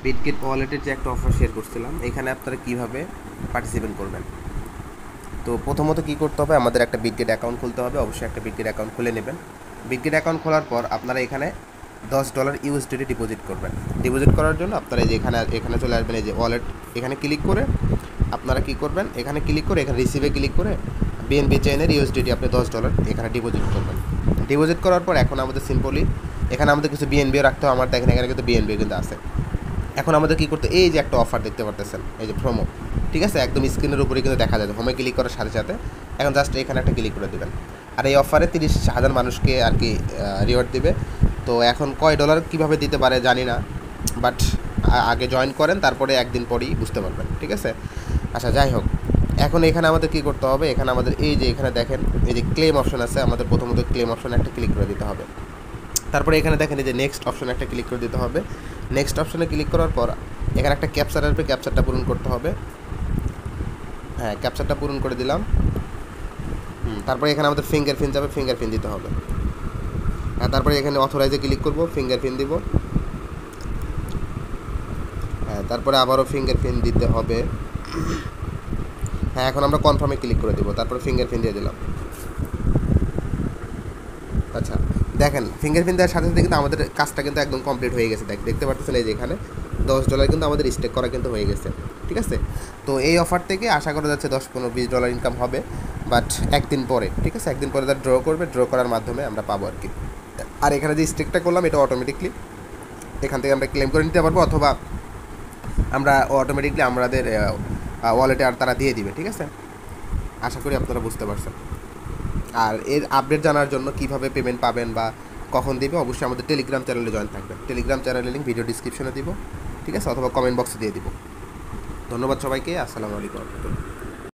Bitget ওয়ালেটের যে একটা অফার শেয়ার করছিলাম, এখানে আপনারা কীভাবে পার্টিসিপেট করবেন। তো প্রথমত কী করতে হবে, আমাদের একটা বিটগেট অ্যাকাউন্ট খুলতে হবে। অবশ্যই একটা বিটগেট অ্যাকাউন্ট খুলে নেবেন। বিটগেট অ্যাকাউন্ট খোলার পর আপনারা এখানে $10 ইউএসডিটি ডিপোজিট করবেন। ডিপোজিট করার জন্য আপনারা এই যে এখানে চলে আসবেন, এই যে ওয়ালেট, এখানে ক্লিক করে আপনারা কী করবেন, এখানে ক্লিক করে এখানে রিসিভে ক্লিক করে বিএনবি চেইনের ইউএসডিটি আপনি $10 এখানে ডিপোজিট করবেন। ডিপোজিট করার পর এখন আমাদের সিম্পলি এখানে আমাদের কিছু বিএনবিও রাখতে হবে। আমার দেখেন এখানে কিন্তু বিএনবিও কিন্তু আছে। এখন আমাদের কী করতে, এই যে একটা অফার দেখতে পারতেছেন, এই যে প্রোমো, ঠিক আছে, একদম স্ক্রিনের উপরে কিন্তু দেখা যায়। হোমে ক্লিক করার সাথে সাথে এখন জাস্ট এখানে একটা ক্লিক করে দেবেন। আর এই অফারে 30,000 মানুষকে আর কি রিওয়ার্ড দিবে। তো এখন কয় ডলার কীভাবে দিতে পারে জানি না, বাট আগে জয়েন করেন, তারপরে একদিন পরেই বুঝতে পারবেন, ঠিক আছে। আচ্ছা, যাই হোক, এখন এখানে আমাদের কী করতে হবে, এখানে আমাদের এই যে এখানে দেখেন এই যে ক্লেম অপশন আছে, আমাদের প্রথমত ক্লেম অপশনে একটা ক্লিক করে দিতে হবে। তারপরে এখানে দেখেন এই যে নেক্সট অপশনে একটা ক্লিক করে দিতে হবে। নেক্সট অপশনে ক্লিক করার পর এখানে একটা ক্যাপচার আসবে, ক্যাপচারটা পূরণ করতে হবে। হ্যাঁ, ক্যাপচারটা পূরণ করে দিলাম। তারপরে এখানে আমাদের ফিঙ্গারপ্রিন্ট যাবে, ফিঙ্গারপ্রিন্ট দিতে হবে। হ্যাঁ, তারপরে এখানে অথরাইজে ক্লিক করব, ফিঙ্গারপ্রিন্ট দিব। হ্যাঁ, তারপরে আবারও ফিঙ্গারপ্রিন্ট দিতে হবে। হ্যাঁ, এখন আমরা কনফার্মে ক্লিক করে দিব, তারপরে ফিঙ্গারপ্রিন্ট দিয়ে দিলাম। আচ্ছা, দেখেন ফিঙ্গারপ্রিন্ট দেওয়ার সাথে সাথে কিন্তু আমাদের কাজটা কিন্তু একদম কমপ্লিট হয়ে গেছে। দেখতে পাচ্ছেন এই যে এখানে $10 কিন্তু আমাদের স্টেক করা কিন্তু হয়ে গেছে, ঠিক আছে। তো এই অফার থেকে আশা করা যাচ্ছে $10-15-20 ইনকাম হবে, বাট একদিন পরে, ঠিক আছে, একদিন পরে তার ড্র করবে, ড্র করার মাধ্যমে আমরা পাবো আর কি। আর এখানে যে স্টেকটা করলাম এটা অটোমেটিকলি এখান থেকে আমরা ক্লেম করে নিতে পারবো, অথবা আমরা অটোমেটিকলি আমাদের ওয়ালেটে আর তারা দিয়ে দিবে, ঠিক আছে। আশা করি আপনারা বুঝতে পারছেন। আর এর আপডেট জানার জন্য কীভাবে পেমেন্ট পাবেন বা কখন দিবে, অবশ্যই আমাদের টেলিগ্রাম চ্যানেলে জয়েন থাকবেন। টেলিগ্রাম চ্যানেলের লিঙ্ক ভিডিও ডিসক্রিপশনে দিব, ঠিক আছে, অথবা কমেন্ট বক্সে দিয়ে দিব। ধন্যবাদ সবাইকে। আসসালামু আলাইকুম।